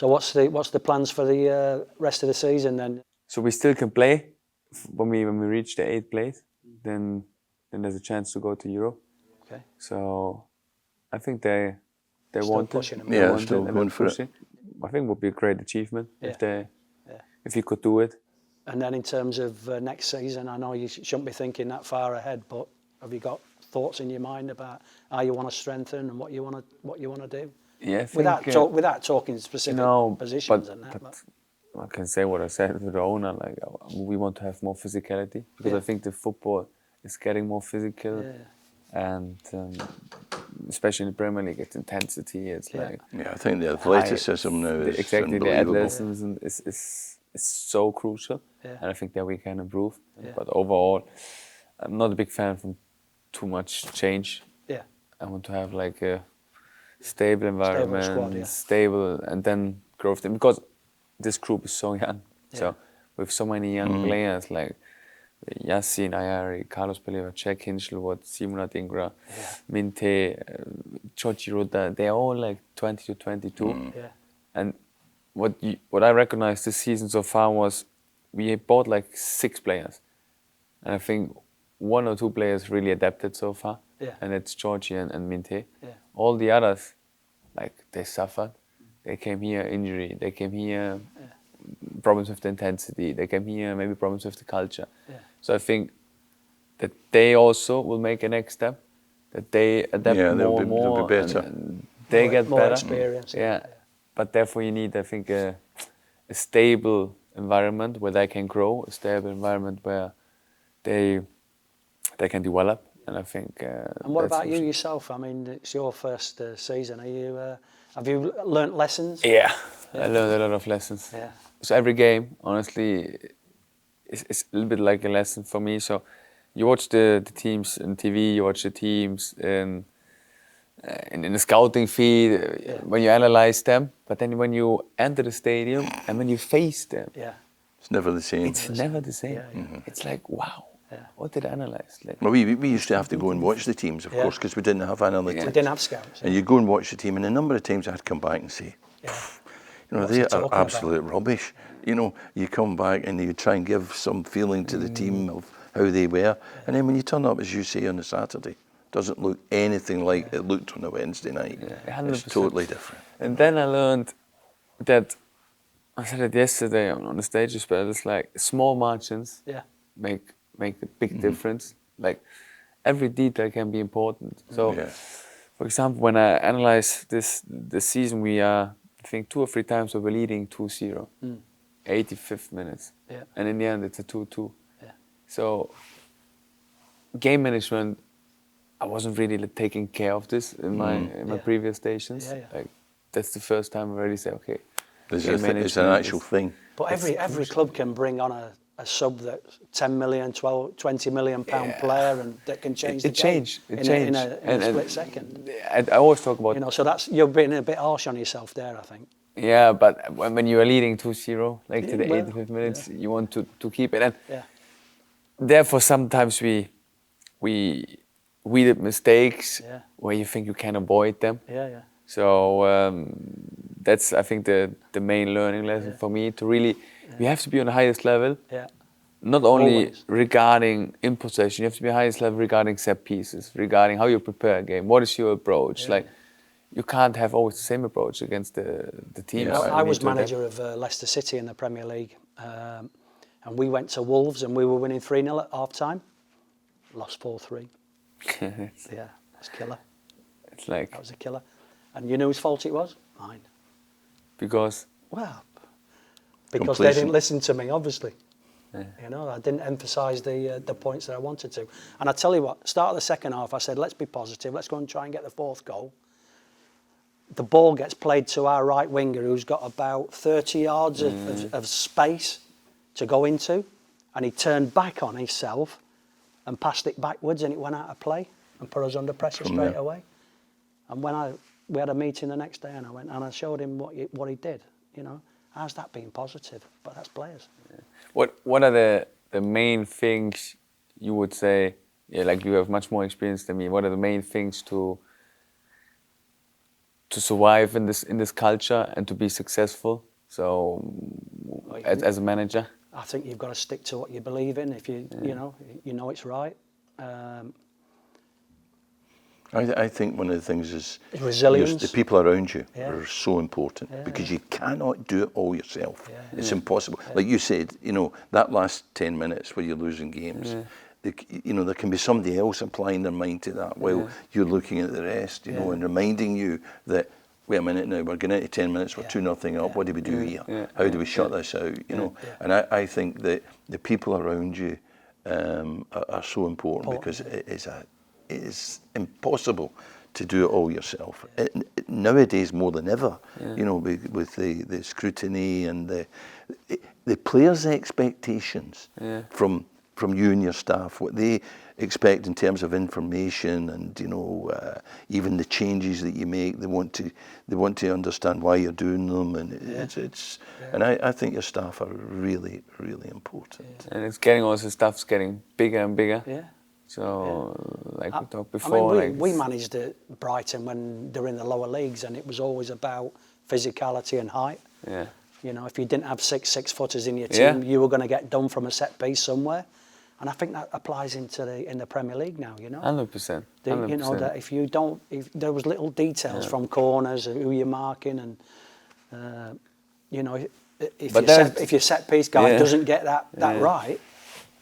So what's the plans for the rest of the season then? So we still can play when we reach the 8th place. Then there's a chance to go to Europe. Okay. So I think they still want pushing it. them. Yeah, still going for it. I think it would be a great achievement Yeah. if you could do it. And then in terms of next season, I know you shouldn't be thinking that far ahead, but have you got thoughts in your mind about how you want to strengthen and what you want to do? Yeah, I think, without talking specific positions and that. But I can say what I said to the owner. Like we want to have more physicality because I think the football is getting more physical, and especially in the Premier League, it's intensity. It's like I think the athleticism now is exactly the unbelievable. athleticism is so crucial, and I think that we can improve. Yeah. But overall, I'm not a big fan from too much change. Yeah. I want to have like a stable environment, squad, stable, and then growth. Because this group is so young, so with so many young players like Yasin Ayari, Carlos Peleva, Jack Hinchelwood, Simona Dingra, Minte, Chochi Ruda, they're all like 20 to 22. And what I recognized this season so far was we bought like 6 players. And I think 1 or 2 players really adapted so far. And it's Georgie and Minte. All the others, like they suffered. They came here injury. They came here problems with the intensity. They came here maybe problems with the culture. So I think that they also will make a next step. That they adapt more and more. They'll be better. And they get more better. Experience. But therefore you need, I think, a stable environment where they can grow. A stable environment where they can develop. And I think. And what about you yourself? I mean, it's your first season. Are you? Have you learnt lessons? Yeah, I learned a lot of lessons. Yeah. So every game, honestly, is a little bit like a lesson for me. So you watch the teams on TV, you watch the teams in the scouting feed when you analyze them. But then when you enter the stadium and when you face them, it's never the same. It's never the same. It's like, wow. What did I analyse? Like, well, we used to have to go and watch the teams, of course, because we didn't have analytics. We didn't have scouts. And you go and watch the team, and a number of times I'd come back and say, they are absolute rubbish. You come back and you try and give some feeling to the team of how they were. And then when you turn up, as you say, on a Saturday, it doesn't look anything like it looked on a Wednesday night. It's totally different. And then I learned that, I said it yesterday on the stages, but it's like small margins make a big difference. Like every detail can be important. So, for example, when I analyze this season, we are, I think, 2 or 3 times we were leading 2-0, 85th minutes, and in the end it's a 2-2. So, game management, I wasn't really taking care of this in my previous stations. Like that's the first time I really say, okay, it's an actual thing. But every club can bring on a sub that's 10 million, 20 million pound player, and that can change the game in a split second. I always talk about... so you're being a bit harsh on yourself there, I think. Yeah, but when you are leading 2-0, like to the 85th minutes, you want to keep it. And therefore, sometimes we did mistakes where you think you can avoid them. So that's, I think, the main learning lesson for me, to really... We have to be on the highest level, not only regarding in possession, you have to be on the highest level regarding set pieces, regarding how you prepare a game, what is your approach. Like, you can't have always the same approach against the team. I was manager of Leicester City in the Premier League, and we went to Wolves and we were winning 3-0 at half-time, lost 4-3. That's killer. It's like... That was a killer. And you know whose fault it was? Mine. Because? Well... Because they didn't listen to me, obviously. I didn't emphasise the points that I wanted to. And I tell you what, start of the second half, I said, let's be positive, let's go and try and get the 4th goal. The ball gets played to our right winger, who's got about 30 yards of space to go into, and he turned back on himself and passed it backwards, and it went out of play and put us under pressure straight away. And when we had a meeting the next day, and I showed him what he did, How's that being positive? But that's players. What are the main things you would say? Like you have much more experience than me. What are the main things to survive in this culture and to be successful. So as a manager, I think you've got to stick to what you believe in. If you know it's right. I think one of the things is resilience. The people around you are so important because you cannot do it all yourself. It's impossible. Like you said, that last 10 minutes where you're losing games, there can be somebody else applying their mind to that while you're looking at the rest, and reminding you that, wait a minute now, we're going into 10 minutes, we're 2-0 up, what do we do here? How do we shut this out? And I think that the people around you are so important because it is impossible to do it all yourself. Nowadays, more than ever, with the scrutiny and the players' expectations from you and your staff, what they expect in terms of information and even the changes that you make. They want to understand why you're doing them, and and I think your staff are really, really important. And stuff's getting bigger and bigger. Yeah. So, like we talked before, we managed at Brighton when they were in the lower leagues, and it was always about physicality and height. Yeah. If you didn't have 6-footers in your team, you were going to get done from a set piece somewhere. And I think that applies in the Premier League now. 100%. That if there was little details from corners, who you're marking, and if your set piece guy doesn't get that right,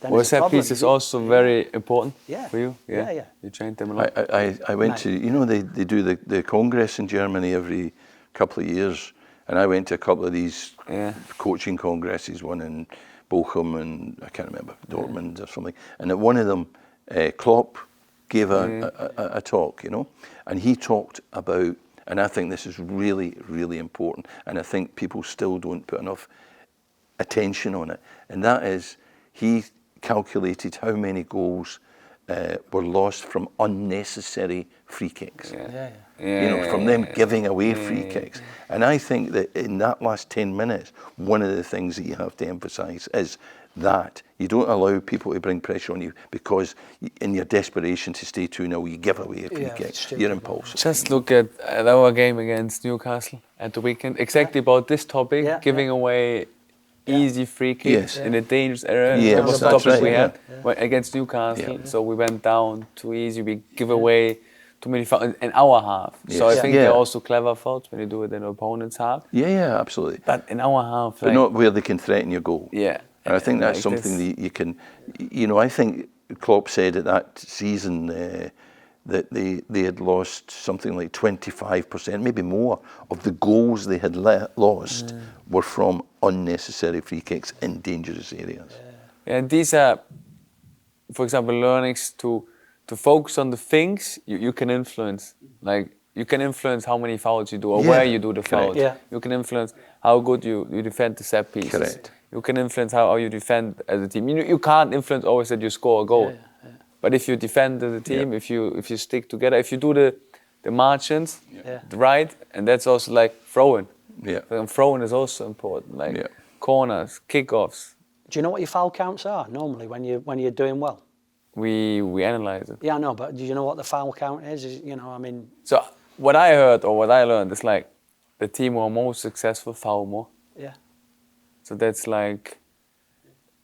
then it's a set problem. piece is also very important for you. Yeah. You train them a lot. I went to they do the Congress in Germany every couple of years, and I went to a couple of these coaching congresses, one in Bochum and I can't remember, Dortmund or something. And at one of them, Klopp gave a talk, and he talked about, and I think this is really, really important, and I think people still don't put enough attention on it, and that is he calculated how many goals were lost from unnecessary free kicks. From them giving away free kicks. And I think that in that last 10 minutes, one of the things that you have to emphasise is that you don't allow people to bring pressure on you because in your desperation to stay 2-0, you give away a free kick. You're impulsive. Just look at our game against Newcastle at the weekend. Exactly about this topic, giving away easy free kicks in a dangerous area. That was the topic we had against Newcastle. So we went down too easy. We give away too many fouls in our half. So I think they're also clever fouls when you do it in the opponent's half. Yeah, absolutely. But in our half, but not where they can threaten your goal. Yeah. And I think that's something that you can, I think Klopp said at that season that they had lost something like 25%, maybe more, of the goals they had lost were from unnecessary free kicks in dangerous areas. And these are, for example, learnings to focus on the things you can influence. Like, you can influence how many fouls you do or where you do the fouls. You can influence how good you defend the set pieces. Correct. You can influence how you defend as a team. You can't influence always that you score a goal. But if you defend as a team, if you stick together, if you do the margins right, and that's also like throwing. And throwing is also important, like corners, kickoffs. Do you know what your foul counts are normally when you're doing well? We analyze it. Yeah, I know, but do you know what the foul count is? So what I heard or what I learned is like the team who are most successful foul more. Yeah. So that's like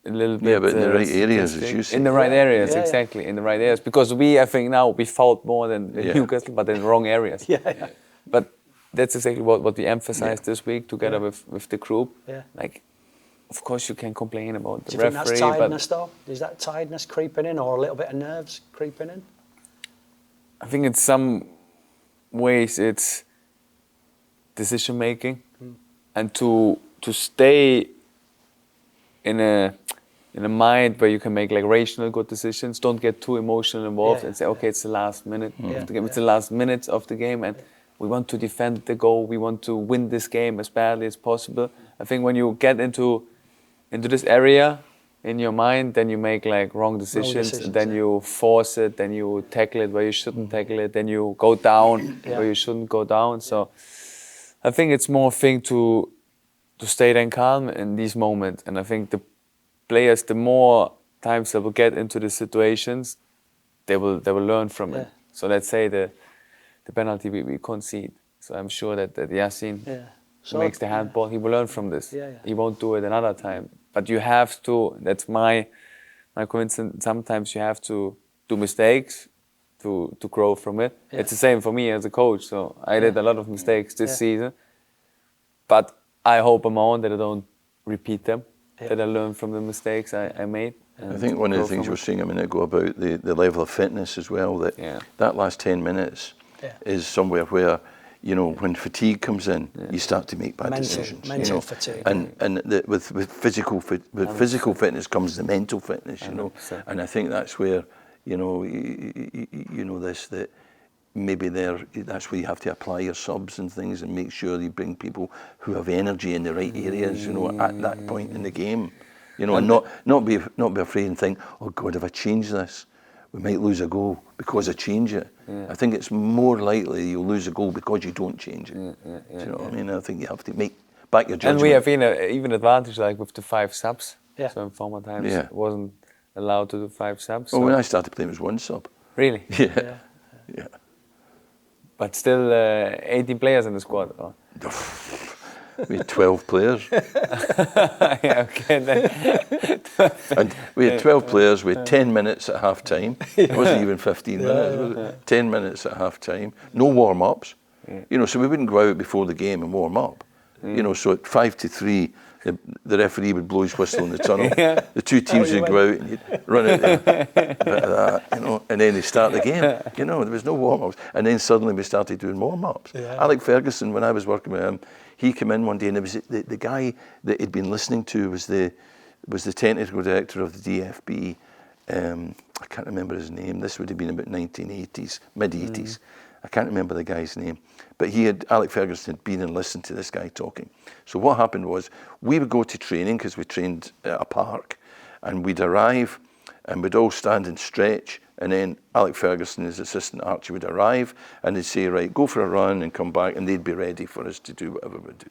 a little bit. Yeah, but in the right areas, as you say. In the right areas, exactly, in the right areas. Because I think now we fouled more than Newcastle, but in the wrong areas. But that's exactly what we emphasized this week together with the group. Like, of course, you can complain about the referee. Do you think that's tiredness, though? Is that tiredness creeping in, or a little bit of nerves creeping in? I think in some ways it's decision making, and to stay in a mind where you can make like rational good decisions. Don't get too emotional involved and say, okay, it's the last minute of the game. It's the last minutes of the game, and we want to defend the goal. We want to win this game as badly as possible. I think when you get into this area in your mind, then you make like wrong decisions, and then you force it, then you tackle it where you shouldn't tackle it, then you go down where you shouldn't go down. So I think it's more a thing to stay then calm in these moments. And I think the players, the more times they will get into the situations, they will learn from it. So let's say the penalty we concede. So I'm sure that Yasin So, makes the handball. He will learn from this. Yeah, yeah. He won't do it another time. But you have to. That's my coincidence. Sometimes you have to do mistakes to grow from it. Yeah. It's the same for me as a coach. So I did a lot of mistakes this season. But I hope I'm on that I don't repeat them. That I learn from the mistakes I made. I think one of the things you were saying a minute ago about the level of fitness as well, that last 10 minutes is somewhere where, you know, when fatigue comes in, you start to make bad decisions. Mental fatigue. And with physical fitness comes the mental fitness, you know. 100%. And I think that's where, you know, you know this, that maybe that's where you have to apply your subs and things and make sure you bring people who have energy in the right areas, you know, at that point in the game. You know, and not be afraid and think, oh God, if I change this, we might lose a goal because I change it. I think it's more likely you'll lose a goal because you don't change it. Do you know what I mean? I think you have to make back your judgment. And we have even advantage like with the 5 subs. Yeah. So in former times it wasn't allowed to do 5 subs. Well, so. when I started playing, it was 1 sub. Really? Yeah. But still 18 players in the squad. Or? We had 12 players. Yeah, okay. And we had 12 players with 10 minutes at half time. It wasn't even 15 minutes, was it? 10 minutes at half time. No warm-ups. You know, so we wouldn't go out before the game and warm up. You know, so at 5 to 3, the referee would blow his whistle in the tunnel. The two teams would go out and you'd run out there, a bit of that, you know, and then they start the game. You know, there was no warm-ups. And then suddenly we started doing warm-ups. Alex Ferguson, when I was working with him, he came in one day and it was the guy that he'd been listening to was the technical director of the DFB. I can't remember his name. This would have been about 1980s, mid-80s. I can't remember the guy's name. But Alex Ferguson had been and listened to this guy talking. So what happened was we would go to training because we trained at a park, and we'd arrive and we'd all stand and stretch, and then Alex Ferguson, his assistant Archie, would arrive and they'd say, right, go for a run and come back, and they'd be ready for us to do whatever we do.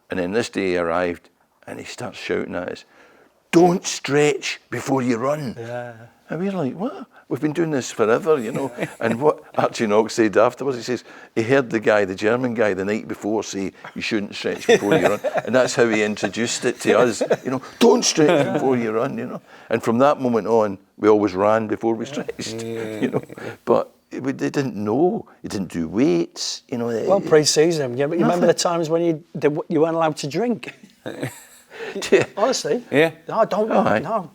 And then this day he arrived and he starts shouting at us, don't stretch before you run. And we're like, what? We've been doing this forever, you know. And what Archie Knox said afterwards, he says, he heard the German guy the night before say, you shouldn't stretch before you run. And that's how he introduced it to us, you know, don't stretch before you run, you know. And from that moment on, we always ran before we stretched, you know. But they didn't know, you didn't do weights, you know. Well, pre-season, you remember the times when you weren't allowed to drink? Honestly. Yeah. No,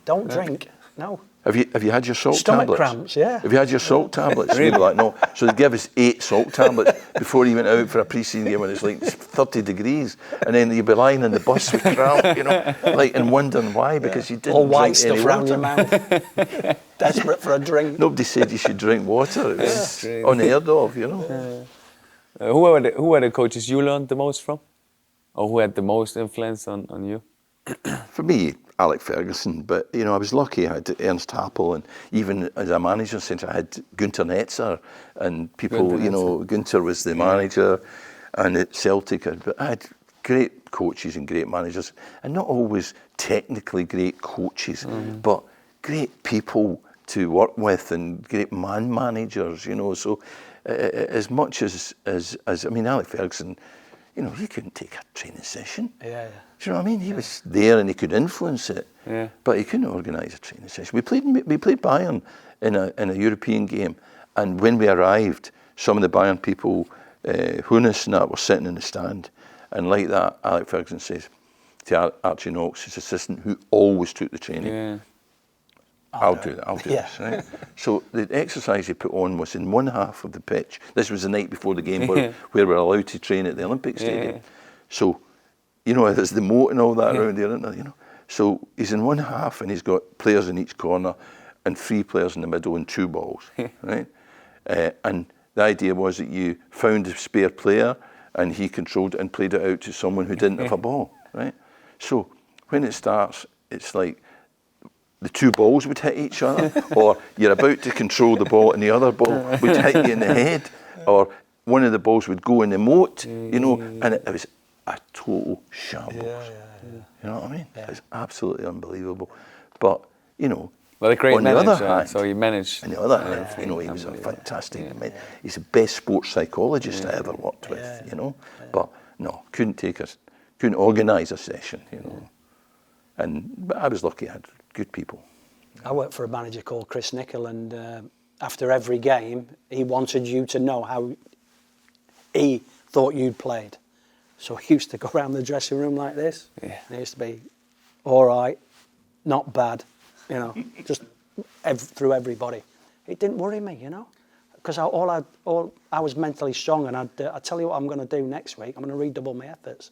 don't drink. No. Have you had your salt Stomach tablets? cramps, yeah. Have you had your salt tablets? We were like, no. So they give us 8 salt tablets before he went out for a pre-season game when it's like 30 degrees, and then you'd be lying in the bus with cramp, you know, like and wondering why, because you didn't all white drink any stuff around water. your mouth. Desperate for a drink. Nobody said you should drink water. It was unheard of, you know. Who are the coaches you learned the most from, or who had the most influence on you? For me, Alex Ferguson, but you know, I was lucky. I had Ernst Happel, and even as a manager, since I had Gunter Netzer and people, you know, Gunter was the manager, and at Celtic, I had great coaches and great managers, and not always technically great coaches, but great people to work with and great man managers, you know. So as much as I mean, Alex Ferguson, you know, he couldn't take a training session. Yeah. Do you know what I mean? He was there and he could influence it, but he couldn't organise a training session. We played Bayern in a European game, and when we arrived, some of the Bayern people, Hunis and that, were sitting in the stand, and like that, Alex Ferguson says to Archie Knox, his assistant, who always took the training, I'll do this, right? So the exercise he put on was in one half of the pitch. This was the night before the game where we're allowed to train at the Olympic Stadium. So, you know, there's the moat and all that around there, isn't there, you know? So he's in one half and he's got players in each corner and 3 players in the middle and 2 balls, right? And the idea was that you found a spare player and he controlled it and played it out to someone who didn't have a ball, right? So when it starts, it's like the 2 balls would hit each other, or you're about to control the ball and the other ball would hit you in the head, or one of the balls would go in the moat, you know, and it was a total shambles. You know what I mean? It's absolutely unbelievable. But, you know, Well, a great On the manager. other hand, so he managed. on the other hand, you know, he was a fantastic man. He's the best sports psychologist I ever worked with, you know. But no, couldn't organise a session, you know. But I was lucky I had good people. I worked for a manager called Chris Nichol, and after every game, he wanted you to know how he thought you'd played. So he used to go around the dressing room like this. Yeah. And it used to be, all right, not bad, you know, just through everybody. It didn't worry me, you know, because I was mentally strong, and I'd tell you what I'm going to do next week. I'm going to redouble my efforts.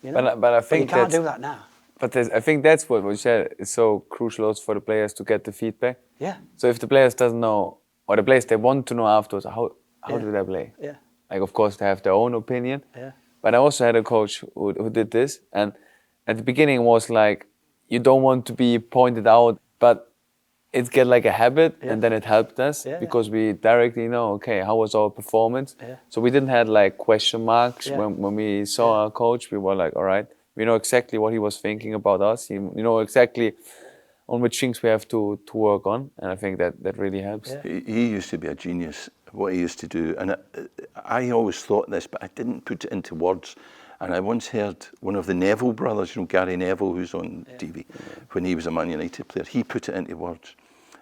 You know? But I think you can't do that now. But I think that's what you said is so crucial also for the players to get the feedback. Yeah. So if the players doesn't know, or the players they want to know afterwards, how do they play? Yeah. Like, of course, they have their own opinion. Yeah. But I also had a coach who did this, and at the beginning was like, you don't want to be pointed out, but it get like a habit, and then it helped us because we directly know, okay, how was our performance? Yeah. So we didn't have like question marks when we saw our coach. We were like, all right, we know exactly what he was thinking about us. You know exactly on which things we have to work on, and I think that really helps. Yeah. He used to be a genius, what he used to do, and I always thought this, but I didn't put it into words. And I once heard one of the Neville brothers, you know, Gary Neville, who's on TV, when he was a Man United player, he put it into words.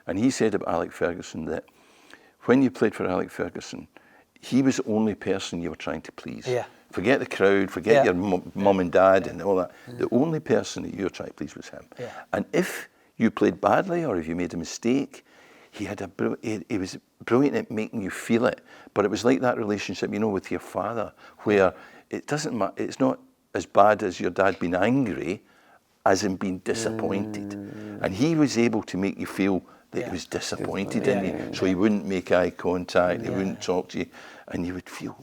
And he said about Alex Ferguson that when you played for Alex Ferguson, he was the only person you were trying to please. Yeah. Forget the crowd, forget your mum and dad and all that. The only person that you were trying to please was him. Yeah. And if you played badly or if you made a mistake, he was brilliant at making you feel it. But it was like that relationship, you know, with your father, where it doesn't matter, it's not as bad as your dad being angry as in being disappointed. And he was able to make you feel that he was disappointed in you. So he wouldn't make eye contact, he wouldn't talk to you, and you would feel,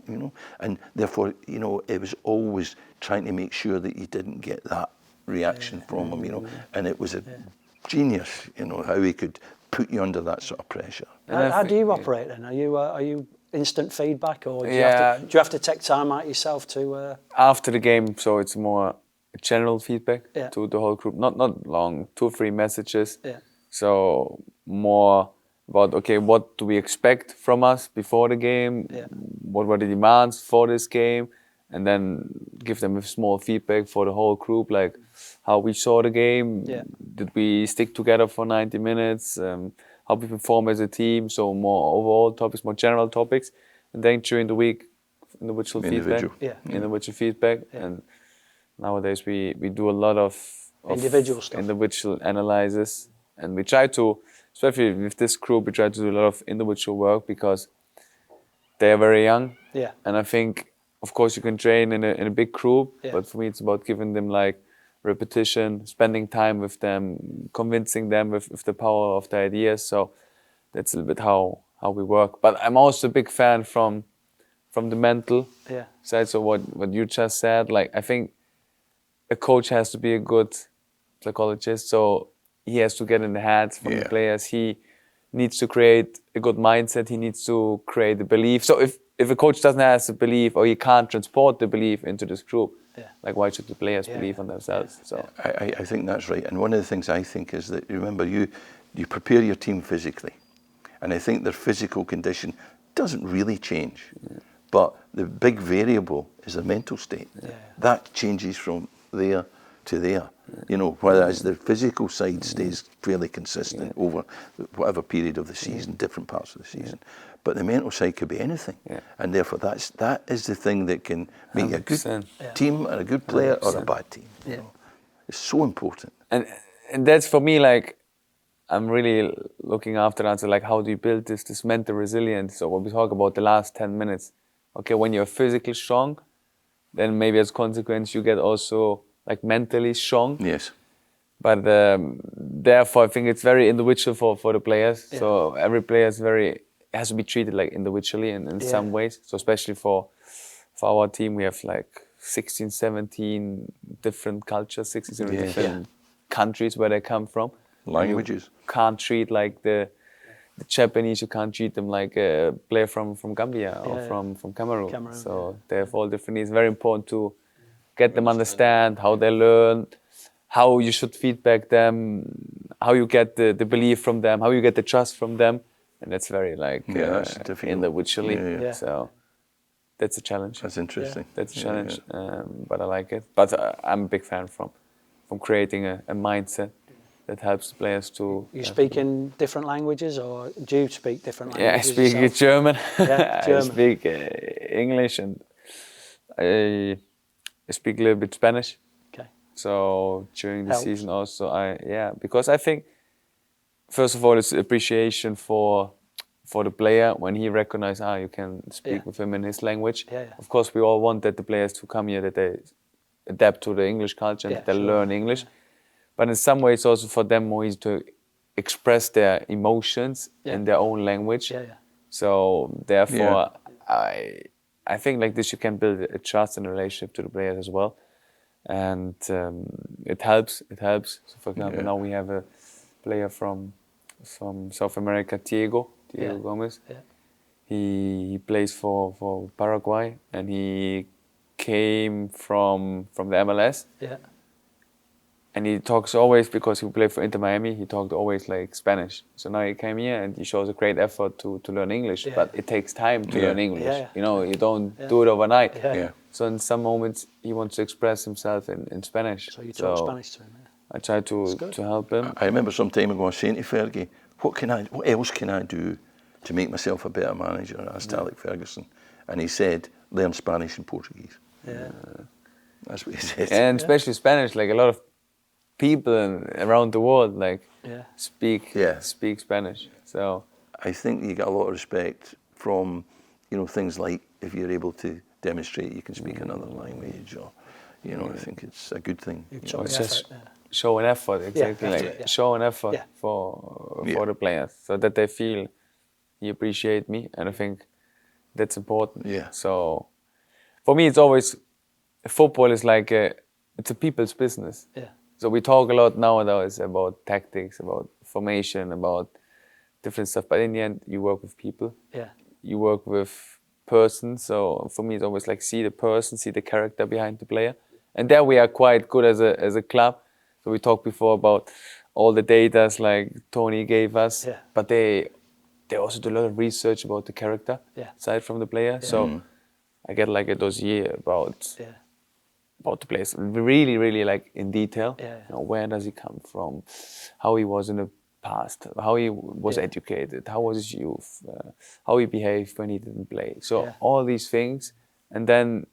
you know, and therefore, you know, it was always trying to make sure that you didn't get that reaction from him, you know, and it was a genius, you know, how he could put you under that sort of pressure. How do you operate then? Are you instant feedback, or do you have to take time out yourself to? After the game, so it's more general feedback Yeah. to the whole group, not long, 2 or 3 messages. Yeah. So more about, okay, what do we expect from us before the game? Yeah. What were the demands for this game? And then give them a small feedback for the whole group, like how we saw the game. Yeah. Did we stick together for 90 minutes? How we perform as a team? So more overall topics, more general topics. And then during the week, individual feedback. Yeah. Individual feedback. Yeah. And nowadays we do a lot of Individual stuff. individual analysis. And we try to, especially with this group, we try to do a lot of individual work because they are very young. Yeah. And I think, of course, you can train in a big group, Yeah. but for me, it's about giving them like repetition, spending time with them, convincing them with the power of the ideas. So that's a little bit how we work. But I'm also a big fan from the mental side. So what you just said, like I think a coach has to be a good psychologist. So he has to get in the heads from the players. He needs to create a good mindset. He needs to create a belief. So if a coach doesn't have a belief, or he can't transport the belief into this group, like why should the players believe on themselves? So I think that's right. And one of the things I think is that, remember, you prepare your team physically. And I think their physical condition doesn't really change. But the big variable is the mental state. That changes from there to there. You know, whereas the physical side stays fairly consistent over whatever period of the season, different parts of the season. But the mental side could be anything. And therefore that is the thing that can make you a good 100%. team or a good player or a bad team. You know? It's so important. And that's for me, like, I'm really looking after that. So like, how do you build this mental resilience? So when we talk about the last 10 minutes, okay, when you're physically strong, then maybe as a consequence, you get also like mentally strong. Yes. But therefore, I think it's very individual for the players. So every player has to be treated like individually in some ways. So especially for our team, we have like 16, 17 different cultures, 16, 17 different countries where they come from. Languages. You can't treat like the Japanese, you can't treat them like a player from Gambia or from Cameroon. So they have all different needs. It's very important to get them understand how they learn, how you should feedback them, how you get the belief from them, how you get the trust from them, and that's very like that's difficult. individually. Yeah. So that's a challenge. That's interesting. That's a challenge, but I like it. But I'm a big fan from creating a mindset that helps the players to. You speak in different languages, or do you speak different Yeah, I languages? speak German. Yeah, German. I speak English, and I speak a little bit Spanish. Okay. So during the Helps. season also, because I think first of all it's appreciation for the player when he recognizes you can speak with him in his language. Yeah, yeah. Of course, we all want that the players to come here, that they adapt to the English culture and that they learn English. But in some ways, also for them more easy to express their emotions in their own language. Yeah, yeah. So therefore, I think like this you can build a trust and a relationship to the players as well, and it helps. It helps. So for example, now we have a player from South America, Diego Gomez. Yeah. He plays for Paraguay, and he came from the MLS. Yeah. And he talks always, because he played for Inter Miami, he talked always like Spanish. So now he came here and he shows a great effort to learn English, but it takes time to learn English. Yeah. You know, you don't do it overnight. Yeah. So in some moments he wants to express himself in Spanish. So you talk Spanish to him, I try to help him. I remember some time ago saying to Fergie, what else can I do to make myself a better manager? I asked Alex Ferguson, and he said, learn Spanish and Portuguese. Yeah. That's what he said. And especially Spanish, like a lot of people around the world like speak Spanish. So I think you get a lot of respect from, things like if you're able to demonstrate you can speak another language, or, I think it's a good thing. It's just show an effort, exactly. Show an effort for the players, so that they feel you appreciate me, and I think that's important. Yeah. So for me, it's always football is like it's a people's business. Yeah. So we talk a lot nowadays about tactics, about formation, about different stuff. But in the end, you work with people. Yeah. You work with persons. So for me, it's always like see the person, see the character behind the player. And there we are quite good as a club. So we talked before about all the data like Tony gave us. Yeah. But they also do a lot of research about the character side from the player. Yeah. So I get like a dossier about the players, really, really like in detail. Yeah. You know, where does he come from? How he was in the past? How he was educated? How was his youth? How he behaved when he didn't play? So all these things, and then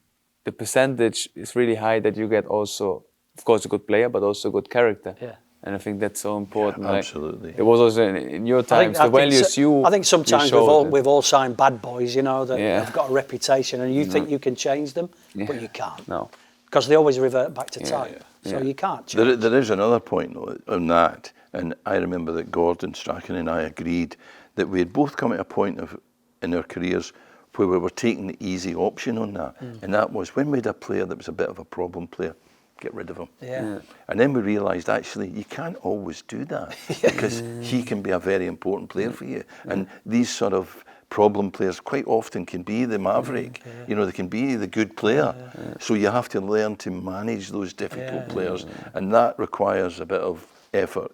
the percentage is really high that you get also, of course, a good player, but also a good character. Yeah. And I think that's so important. Yeah, absolutely. There was also in your times the values you. I think sometimes we've all signed bad boys, that have got a reputation, and you think you can change them, but you can't. No. Because they always revert back to type, so you can't change. There is another point though, on that, and I remember that Gordon Strachan and I agreed that we had both come at a point in our careers where we were taking the easy option on that, and that was when we had a player that was a bit of a problem player, get rid of him. Yeah. And then we realised actually you can't always do that because he can be a very important player for you, and these sort of problem players quite often can be the maverick. They can be the good player. So you have to learn to manage those difficult players, and that requires a bit of effort,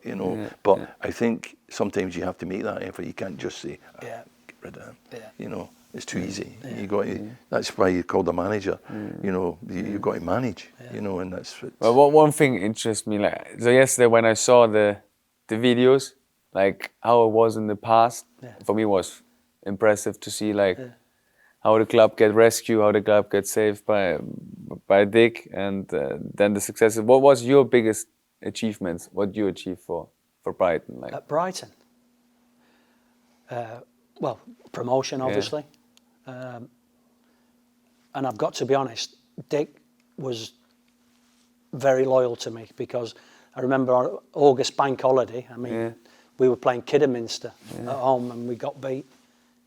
But I think sometimes you have to make that effort. You can't just say, get rid of him. It's too easy. You got to. That's why you're called a manager. You've got to manage. And that's. Well, one thing interests me. Like so, yesterday when I saw the videos, like how it was in the past, for me was impressive to see like how the club get rescued, how the club get saved by Dick, and then the successes. What was your biggest achievements? What you achieved for Brighton? Like at Brighton, well, promotion obviously, and I've got to be honest, Dick was very loyal to me, because I remember on August bank holiday. I mean, we were playing Kidderminster at home, and we got beat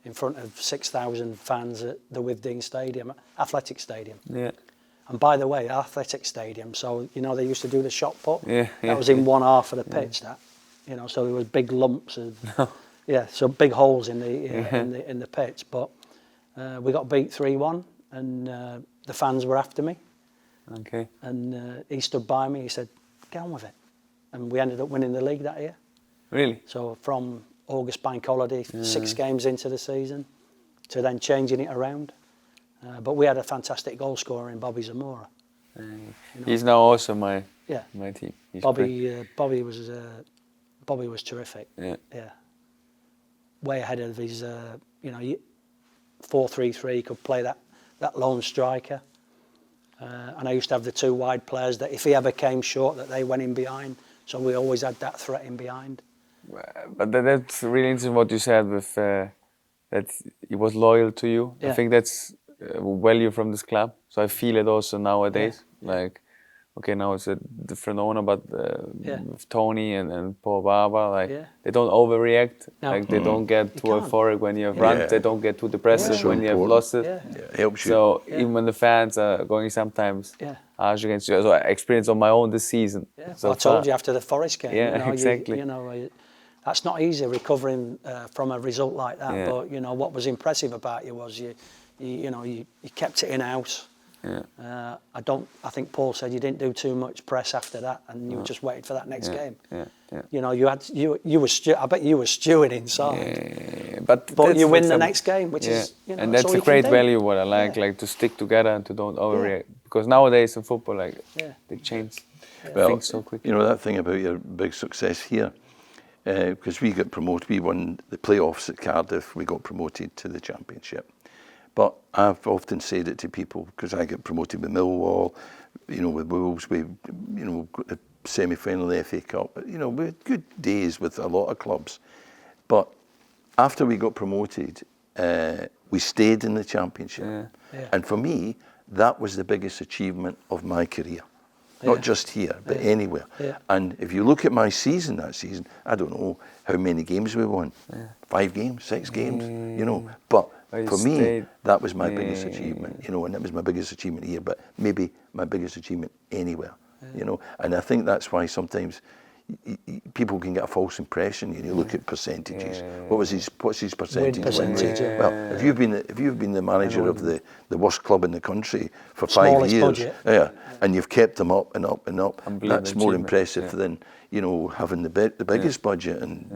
in front of 6,000 fans at the Withdean Stadium, Athletic Stadium. Yeah. And by the way, Athletic Stadium, so, they used to do the shot put. That was in one half of the pitch, that. So there was big lumps of, so big holes in the pitch. But we got beat 3-1, and the fans were after me. Okay. And he stood by me, he said, get on with it. And we ended up winning the league that year. Really? So from August bank holiday, 6 games into the season, to then changing it around. But we had a fantastic goal scorer in Bobby Zamora. You know. He's now also my team. He's Bobby was terrific. Yeah. Way ahead of his, 4-3-3. Could play that lone striker. And I used to have the 2 wide players that if he ever came short, that they went in behind. So we always had that threat in behind. But that's really interesting what you said with that he was loyal to you. Yeah. I think that's value from this club. So I feel it also nowadays. Yeah. Like, okay, now it's a different owner, but with Tony and Paul Barber, they don't overreact. No. Like they don't get too euphoric when you have runs. They don't get too depressive So when you have important. losses. It helps you. So even when the fans are going sometimes harsh against you, so I experienced on my own this season. Yeah. So I told you after the Forest game. Yeah, exactly. That's not easy recovering from a result like that. Yeah. But what was impressive about you was you kept it in house. Yeah. I think Paul said you didn't do too much press after that, and you just waited for that next game. Yeah. I bet you were stewing inside. Yeah. But you win the next game, which is and that's a great value. What I like to stick together and to don't overreact. Because nowadays in football, they change things so quickly. That thing about your big success here, because we got promoted, we won the playoffs at Cardiff, we got promoted to the Championship. But I've often said it to people, because I got promoted with Millwall, with Wolves, we, got the semi-final of the FA Cup. We had good days with a lot of clubs. But after we got promoted, we stayed in the Championship. Yeah. And for me, that was the biggest achievement of my career. Not just here, but anywhere. Yeah. And if you look at my season that season, I don't know how many games we won. 5 games, 6 games, But for me, that was my biggest achievement, and that was my biggest achievement here, but maybe my biggest achievement anywhere, And I think that's why sometimes people can get a false impression. You look at percentages. What's his percentage? Percentage, Well, if you've been the manager of the worst club in the country for 5 Smallest years, budget. and you've kept them up and up and up, that's more achievement. impressive than having the biggest budget and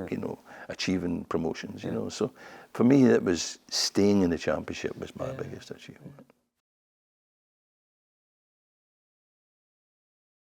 achieving promotions. So for me, it was staying in the Championship was my biggest achievement.